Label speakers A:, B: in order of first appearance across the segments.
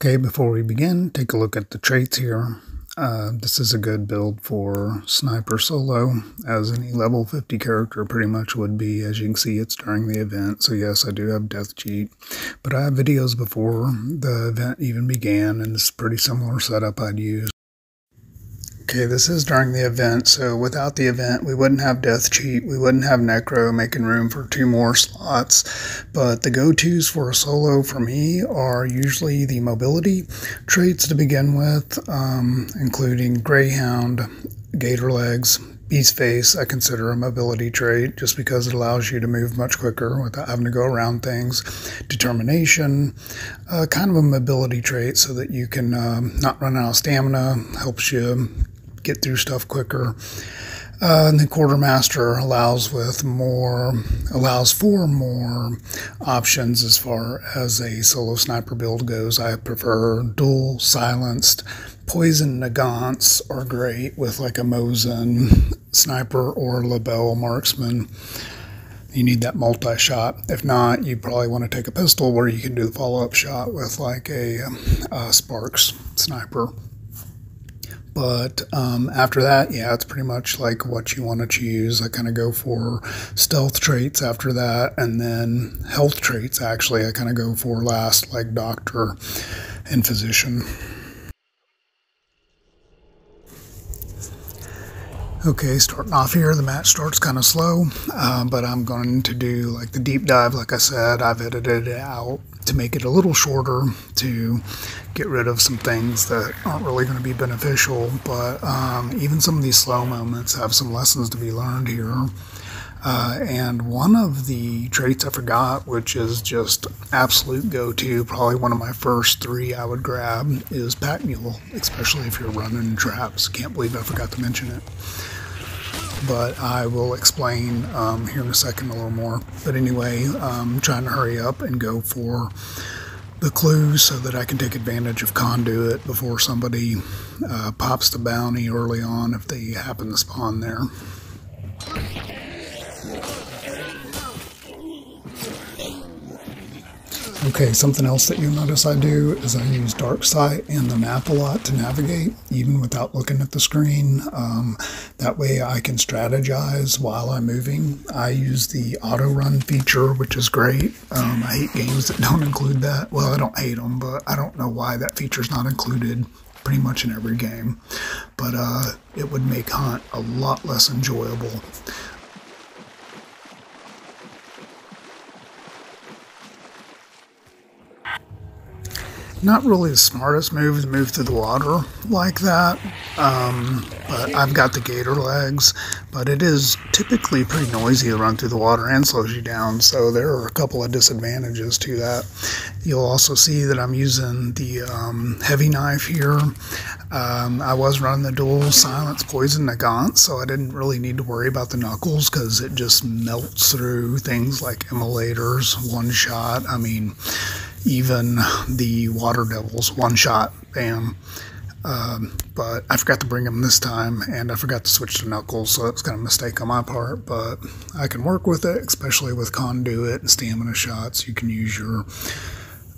A: Okay, before we begin, take a look at the traits here. This is a good build for Sniper Solo, as any level 50 character pretty much would be. As you can see, it's during the event, so yes, I do have Death Cheat. But I have videos before the event even began, and it's a pretty similar setup I'd use. Okay, this is during the event, so without the event, we wouldn't have Death Cheat, we wouldn't have Necro, making room for 2 more slots. But the go-tos for a solo for me are usually the mobility traits to begin with, including Greyhound, Gator Legs, Beast Face. I consider a mobility trait just because it allows you to move much quicker without having to go around things. Determination, kind of a mobility trait so that you can not run out of stamina, helps you get through stuff quicker. And the Quartermaster allows for more options as far as a solo sniper build goes. I prefer dual silenced. Poison Nagants are great with like a Mosin sniper or Lebel marksman. You need that multi-shot. If not, you probably want to take a pistol where you can do the follow-up shot with like a Sparks sniper. But after that, yeah, it's pretty much like what you want to choose. I kind of go for stealth traits after that, and then health traits, actually, I kind of go for last, like Doctor and Physician. Okay, starting off here, the match starts kind of slow, but I'm going to do like the deep dive. Like I said, I've edited it out to make it a little shorter to get rid of some things that aren't really going to be beneficial, but even some of these slow moments have some lessons to be learned here. And one of the traits I forgot, which is just absolute go-to, probably one of my first 3 I would grab, is Pack Mule, especially if you're running traps. Can't believe I forgot to mention it. But I will explain here in a second a little more. But anyway, I'm trying to hurry up and go for the clues so that I can take advantage of Conduit before somebody pops the bounty early on if they happen to spawn there. Okay, something else that you'll notice I do is I use Dark Sight and the map a lot to navigate, even without looking at the screen. That way I can strategize while I'm moving. I use the auto run feature, which is great. I hate games that don't include that. Well, I don't hate them, but I don't know why that feature's not included pretty much in every game. But it would make Hunt a lot less enjoyable. Not really the smartest move to move through the water like that, but I've got the gator legs, but it is typically pretty noisy to run through the water and slows you down, so there are a couple of disadvantages to that. You'll also see that I'm using the heavy knife here. I was running the dual silence poison Nagant, so I didn't really need to worry about the knuckles because it just melts through things like immolators, one shot. I mean, even the water devils, one shot, bam. But I forgot to bring them this time, and I forgot to switch to knuckles, so it's kind of a mistake on my part, but I can work with it, especially with Conduit and stamina shots. You can use your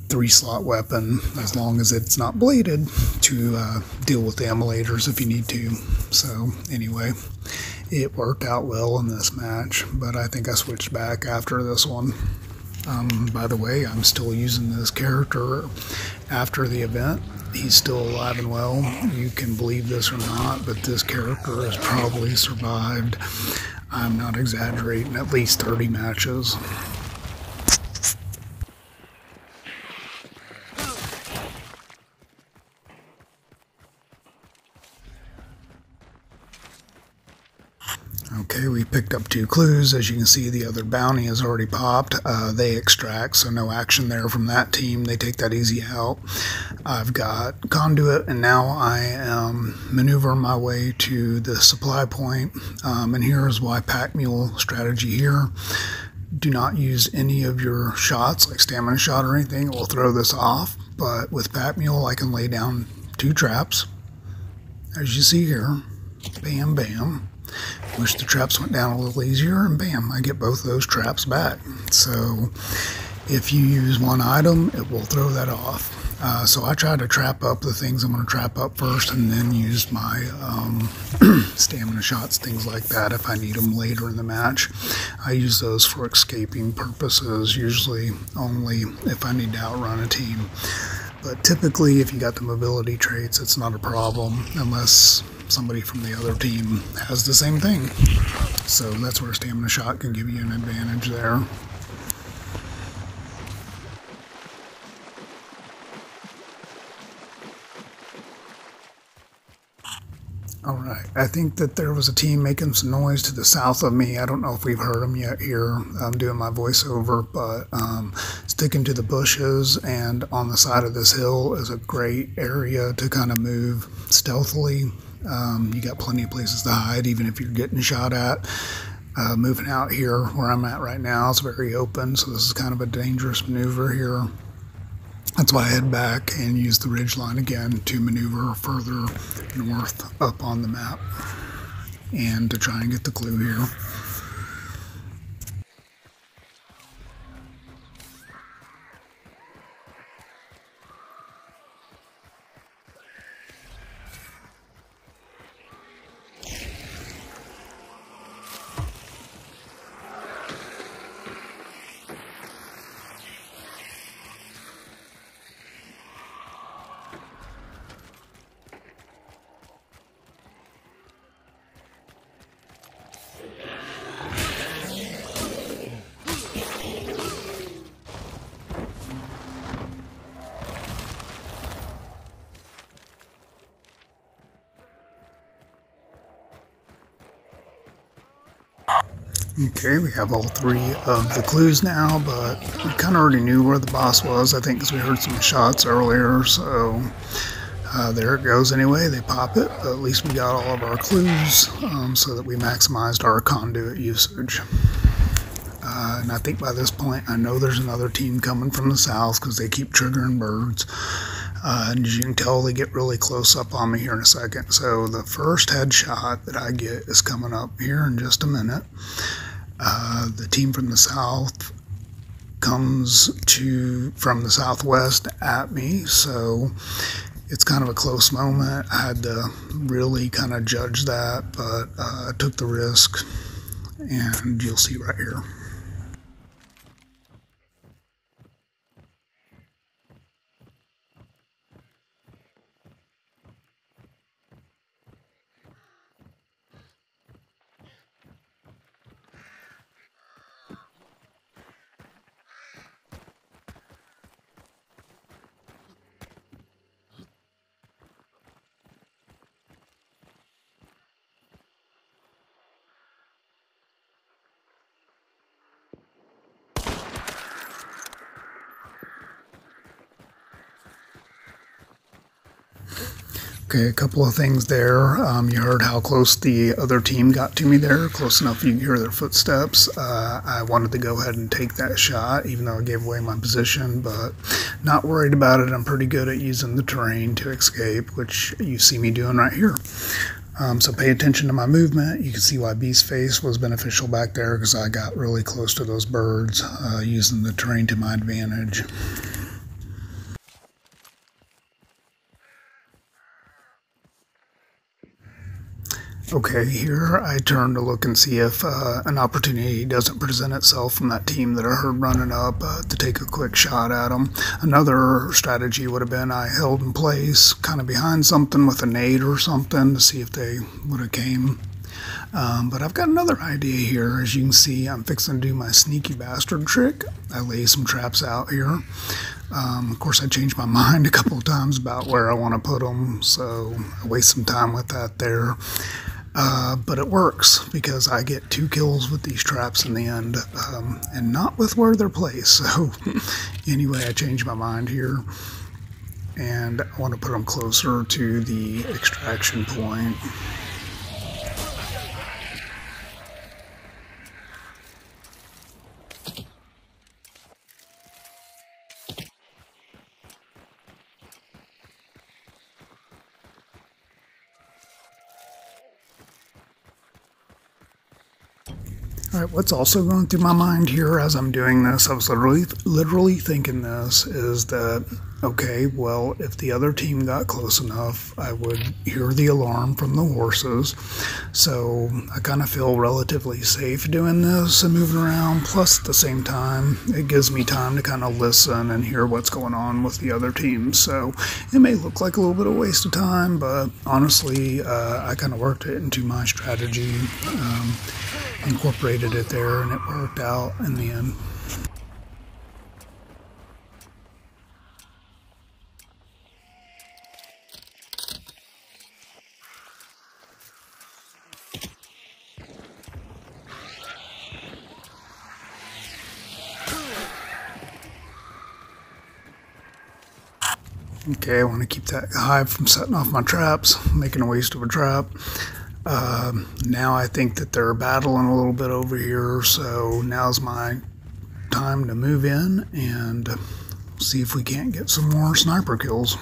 A: 3-slot weapon, as long as it's not bladed, to deal with the emulators if you need to. So anyway, it worked out well in this match, but I think I switched back after this one. By the way, I'm still using this character after the event. He's still alive and well. You can believe this or not, but this character has probably survived, I'm not exaggerating, at least 30 matches. Okay, we picked up 2 clues. As you can see, the other bounty has already popped. They extract, so no action there from that team. They take that easy out. I've got conduit, and now I am maneuvering my way to the supply point. And here's why pack mule strategy here. Do not use any of your shots, like stamina shot or anything. It will throw this off. But with pack mule, I can lay down 2 traps, as you see here. Bam, bam. Wish the traps went down a little easier, and bam, I get both those traps back. So if you use one item, it will throw that off. So I try to trap up the things I'm going to trap up first, and then use my stamina shots, things like that, if I need them later in the match. I use those for escaping purposes, usually only if I need to outrun a team. But typically, if you got the mobility traits, it's not a problem, unless somebody from the other team has the same thing. So that's where stamina shot can give you an advantage there. Alright, I think that there was a team making some noise to the south of me. I don't know if we've heard them yet here. I'm doing my voiceover, but sticking to the bushes and on the side of this hill is a great area to kind of move stealthily. You got plenty of places to hide, even if you're getting shot at. Moving out here where I'm at right now, it's very open, so this is kind of a dangerous maneuver here. That's why I head back and use the ridge line again to maneuver further north up on the map and to try and get the clue here. Okay, we have all 3 of the clues now, but we kind of already knew where the boss was, I think, because we heard some shots earlier, so there it goes anyway. They pop it, but at least we got all of our clues so that we maximized our conduit usage. And I think by this point, I know there's another team coming from the south because they keep triggering birds. And as you can tell, they get really close up on me here in a second. So the first headshot that I get is coming up here in just a minute. The team from the south comes from the southwest at me, so it's kind of a close moment. I had to really kind of judge that, but I took the risk, and you'll see right here. Okay, a couple of things there. You heard how close the other team got to me there, close enough you can hear their footsteps. I wanted to go ahead and take that shot, even though I gave away my position, but not worried about it. I'm pretty good at using the terrain to escape, which you see me doing right here. So pay attention to my movement. You can see why Beast Face was beneficial back there, because I got really close to those birds, using the terrain to my advantage. Okay, here I turn to look and see if an opportunity doesn't present itself from that team that I heard running up to take a quick shot at them. Another strategy would have been I held in place, kind of behind something with a nade or something to see if they would have came. But I've got another idea here. As you can see, I'm fixing to do my sneaky bastard trick. I lay some traps out here. Of course, I changed my mind a couple of times about where I want to put them, so I waste some time with that there. But it works because I get 2 kills with these traps in the end, and not with where they're placed. So anyway, I changed my mind here, and I want to put them closer to the extraction point. All right, what's also going through my mind here as I'm doing this, I was literally thinking this, is that, okay, well, if the other team got close enough, I would hear the alarm from the horses. So I kind of feel relatively safe doing this and moving around. Plus, at the same time, it gives me time to kind of listen and hear what's going on with the other teams. So it may look like a little bit of a waste of time, but honestly, I kind of worked it into my strategy. Incorporated it there, and it worked out in the end. Okay, I want to keep that hive from setting off my traps, making a waste of a trap. Now I think that they're battling a little bit over here, so now's my time to move in and see if we can't get some more sniper kills.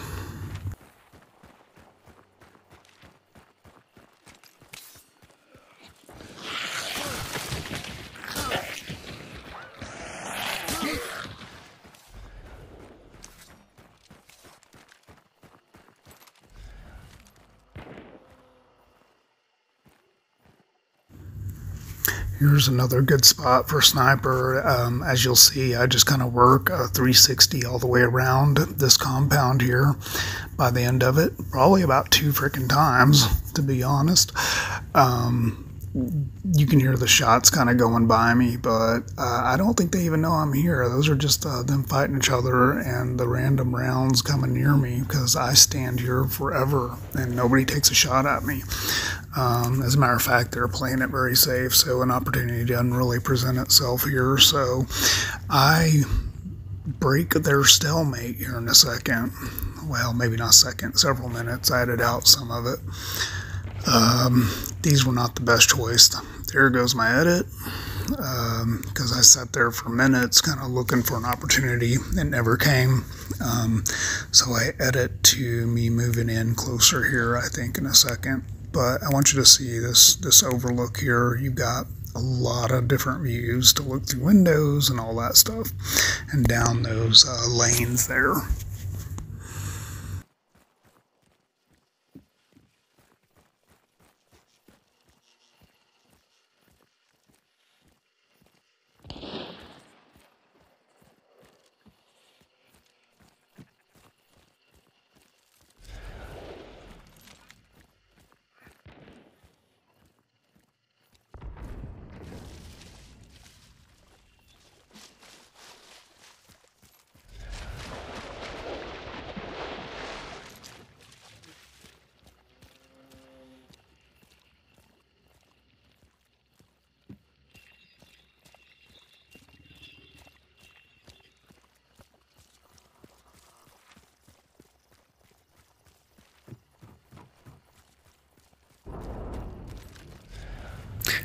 A: Here's another good spot for sniper. As you'll see, I just kind of work a 360 all the way around this compound here. By the end of it, probably about 2 freaking times, to be honest. You can hear the shots kind of going by me, but I don't think they even know I'm here. Those are just them fighting each other and the random rounds coming near me because I stand here forever and nobody takes a shot at me. As a matter of fact, they're playing it very safe, so an opportunity doesn't really present itself here. So I break their stalemate here in a second. Well, maybe not a second, several minutes. I edited out some of it. These were not the best choice. There goes my edit, because I sat there for minutes kind of looking for an opportunity. It never came. So I edit to me moving in closer here, I think, in a second. But I want you to see this overlook here. You've got a lot of different views to look through windows and all that stuff, and down those lanes there.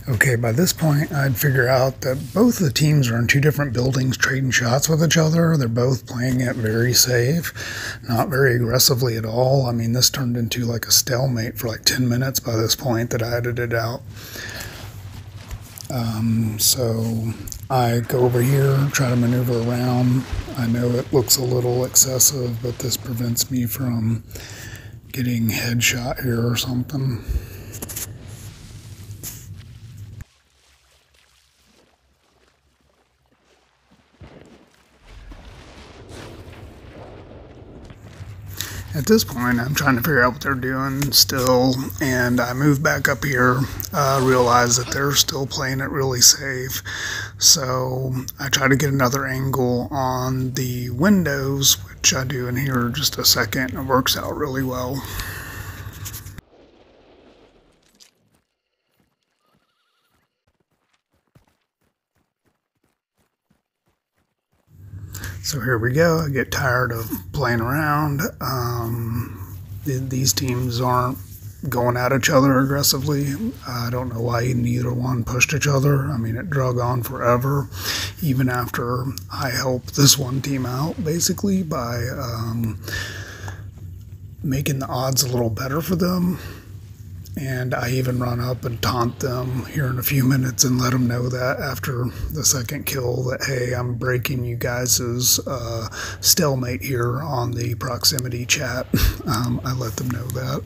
A: Okay, by this point, I'd figure out that both of the teams are in 2 different buildings trading shots with each other. They're both playing it very safe, not very aggressively at all. I mean, this turned into like a stalemate for like 10 minutes by this point that I edited out. So I go over here, try to maneuver around. I know it looks a little excessive, but this prevents me from getting headshot here or something. At this point, I'm trying to figure out what they're doing still, and I move back up here, realize that they're still playing it really safe. So I try to get another angle on the windows, which I do in here just a second, and it works out really well. So here we go. I get tired of playing around. These teams aren't going at each other aggressively. I don't know why neither one pushed each other. I mean, it drug on forever, even after I helped this one team out, basically, by making the odds a little better for them. And I even run up and taunt them here in a few minutes and let them know that after the second kill that, hey, I'm breaking you guys' stalemate here on the proximity chat. I let them know that.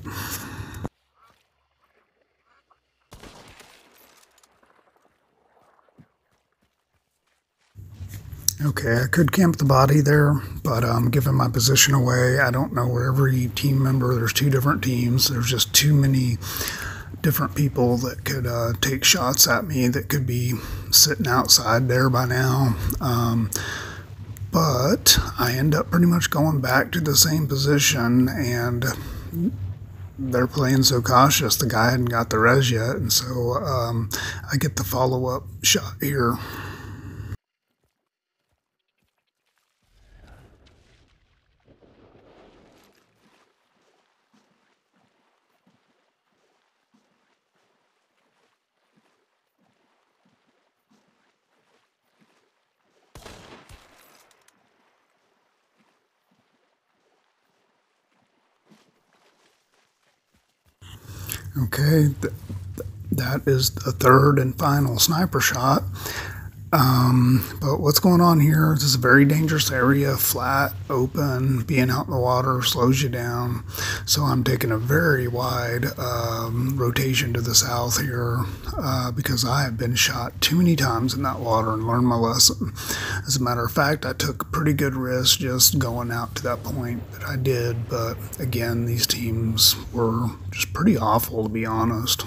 A: Okay, I could camp the body there, but given my position away, I don't know where every team member, there's two different teams, there's just too many different people that could take shots at me that could be sitting outside there by now. But I end up pretty much going back to the same position, and they're playing so cautious, the guy hadn't got the res yet, and so I get the follow-up shot here. Okay, that is the third and final sniper shot. But what's going on here? This is a very dangerous area, flat, open, being out in the water slows you down. So I'm taking a very wide rotation to the south here because I have been shot too many times in that water and learned my lesson. As a matter of fact, I took a pretty good risk just going out to that point that I did. But again, these teams were just pretty awful, to be honest.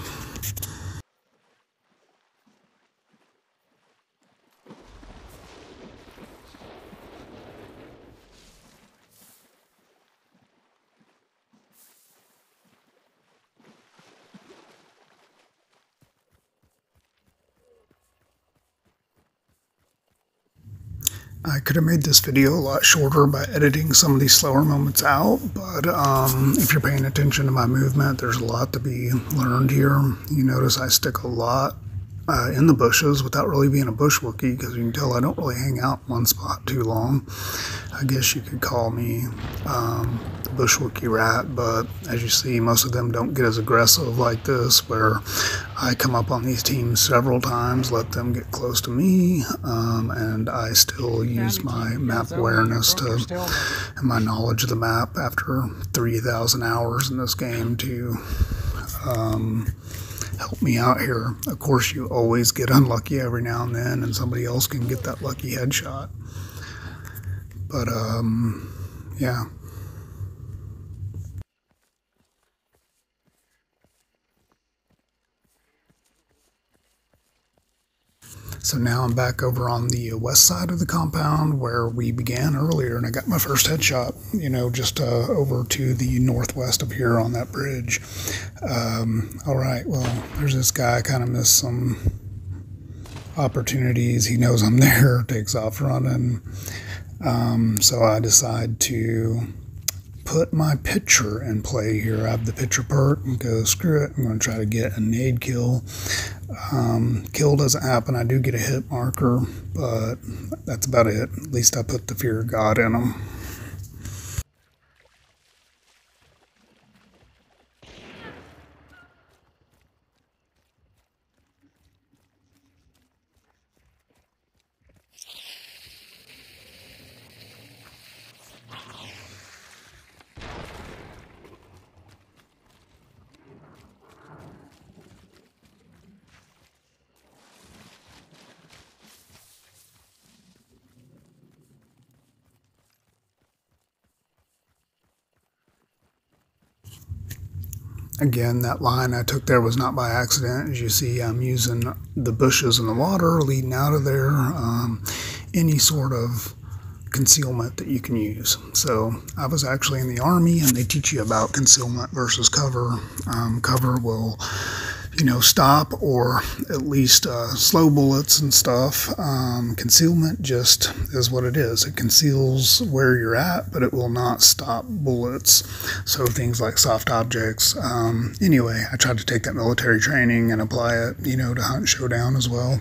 A: I could have made this video a lot shorter by editing some of these slower moments out, but if you're paying attention to my movement, there's a lot to be learned here. You notice I stick a lot in the bushes without really being a bush Wookiee, because you can tell I don't really hang out in one spot too long. I guess you could call me the bush Wookiee rat, but as you see, most of them don't get as aggressive like this, where I come up on these teams several times, let them get close to me, and I still use my map awareness and my knowledge of the map after 3,000 hours in this game to help me out here. Of course, you always get unlucky every now and then, and somebody else can get that lucky headshot. But, yeah. So now I'm back over on the west side of the compound where we began earlier, and I got my first headshot, you know, just over to the northwest of here on that bridge. All right, well, there's this guy, kind of missed some opportunities. He knows I'm there, takes off running. So I decide to put my picture in play here. I have the picture perk and go, screw it, I'm going to try to get a nade kill. Kill doesn't happen. I do get a hit marker, but that's about it. At least I put the fear of God in them. Again, that line I took there was not by accident. As you see, I'm using the bushes and the water leading out of there, any sort of concealment that you can use. So I was actually in the Army, and they teach you about concealment versus cover. Cover will, stop or at least slow bullets and stuff. Concealment just is what it is. It conceals where you're at, but it will not stop bullets. So things like soft objects. Anyway, I tried to take that military training and apply it, to hunt Showdown as well.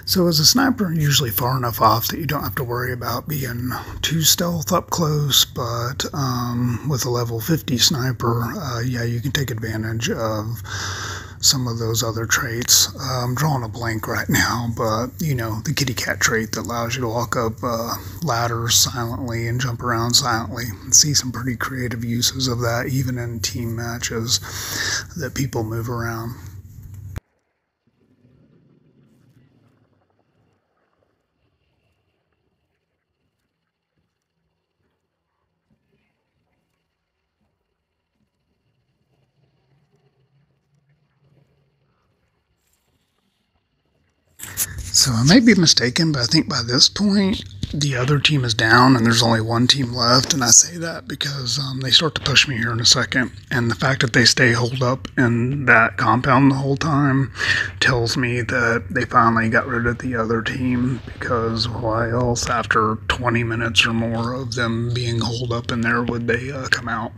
A: So as a sniper, you're usually far enough off that you don't have to worry about being too stealth up close, but with a level 50 sniper, yeah, you can take advantage of some of those other traits. I'm drawing a blank right now, but the kitty cat trait that allows you to walk up ladders silently and jump around silently. See some pretty creative uses of that even in team matches that people move around. So I may be mistaken, but I think by this point, the other team is down and there's only one team left. And I say that because they start to push me here in a second. And the fact that they stay holed up in that compound the whole time tells me that they finally got rid of the other team, because why else, after 20 minutes or more of them being holed up in there, would they come out?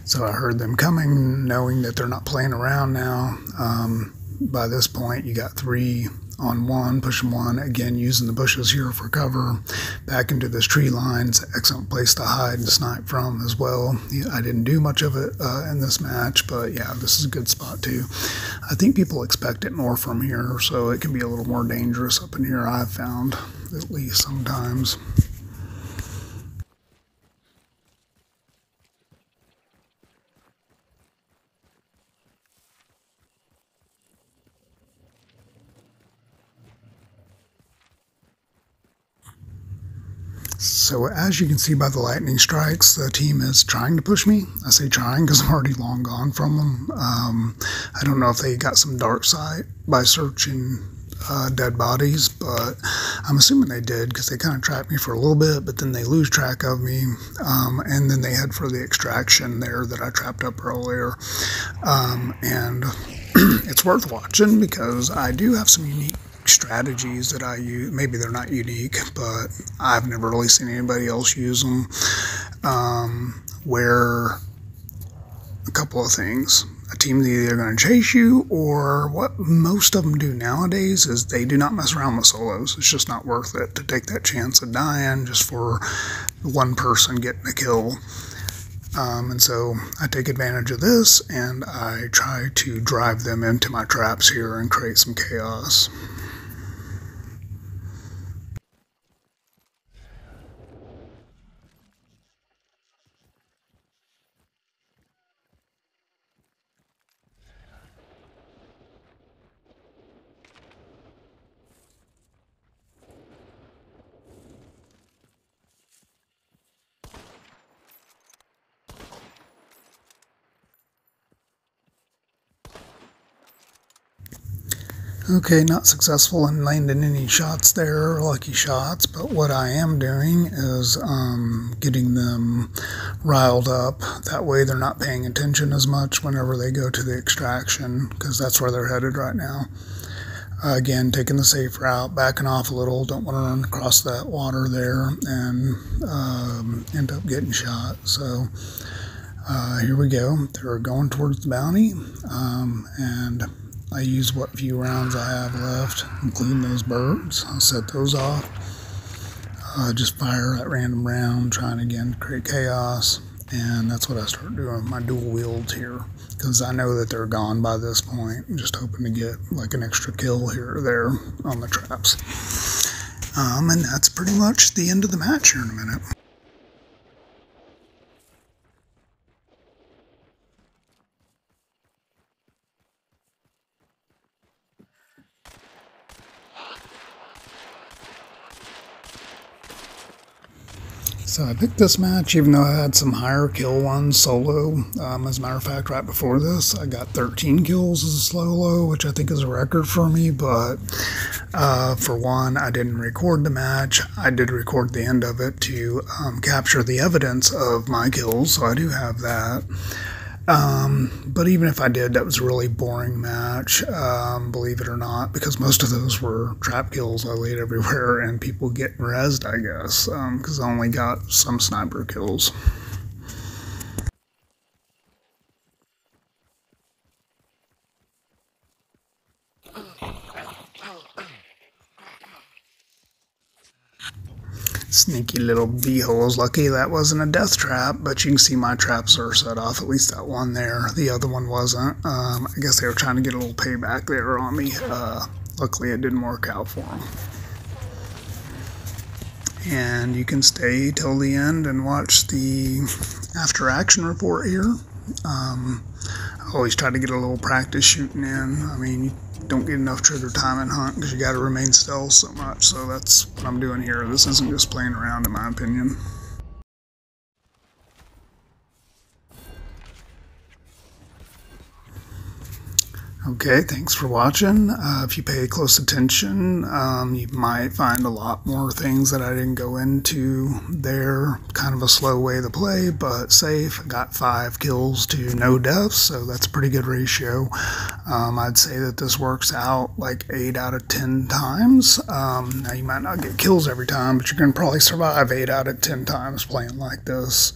A: So I heard them coming, knowing that they're not playing around now. By this point, you got 3 on 1, pushing 1, again using the bushes here for cover. Back into this tree line, it's an excellent place to hide and snipe from as well. I didn't do much of it in this match, but yeah, this is a good spot too. I think people expect it more from here, so it can be a little more dangerous up in here, I've found, at least sometimes. So as you can see by the lightning strikes, the team is trying to push me. I say trying because I'm already long gone from them. I don't know if they got some dark sight by searching dead bodies, but I'm assuming they did, because they kind of tracked me for a little bit, but then they lose track of me, and then they head for the extraction there that I trapped up earlier. And it's worth watching because I do have some unique strategies that I use. Maybe they're not unique, but I've never really seen anybody else use them. Where a couple of things. A team's either going to chase you, or what most of them do nowadays is they do not mess around with solos. It's just not worth it to take that chance of dying just for one person getting a kill. And so I take advantage of this, and I try to drive them into my traps here and create some chaos. Okay, not successful in landing any shots there, lucky shots, but what I am doing is getting them riled up. That way they're not paying attention as much whenever they go to the extraction, because that's where they're headed right now. Again, taking the safe route, backing off a little, don't want to run across that water there and end up getting shot. So here we go. They're going towards the bounty, and I use what few rounds I have left, including those birds. I'll set those off. Just fire at random round, trying again to create chaos. And that's what I start doing with my dual wields here, because I know that they're gone by this point. I'm just hoping to get like an extra kill here or there on the traps. And that's pretty much the end of the match here in a minute. So I picked this match even though I had some higher kill ones solo. As a matter of fact, right before this, I got 13 kills as a solo, which I think is a record for me. But for one, I didn't record the match. I did record the end of it to capture the evidence of my kills, so I do have that. But even if I did, that was a really boring match, believe it or not, because most of those were trap kills I laid everywhere and people getting rezzed, I guess, because I only got some sniper kills. Sneaky little beeholes. Lucky that wasn't a death trap, but you can see my traps are set off, at least that one there. The other one wasn't. I guess they were trying to get a little payback there on me. Luckily it didn't work out for them. And you can stay till the end and watch the after action report here. I always try to get a little practice shooting in. I mean, you don't get enough trigger time in Hunt because you got to remain stealth so much, so that's what I'm doing here. This isn't just playing around, in my opinion. Okay, thanks for watching. If you pay close attention, you might find a lot more things that I didn't go into there. Kind of a slow way to play, but safe. I got 5 kills to no deaths, so that's a pretty good ratio. I'd say that this works out like 8 out of 10 times. Now, you might not get kills every time, but you're going to probably survive 8 out of 10 times playing like this.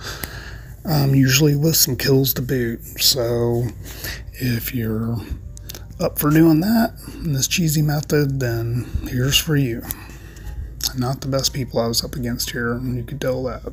A: Usually with some kills to boot, so if you're up for doing that in this cheesy method, then here's for you. Not the best people I was up against here, and you could tell that.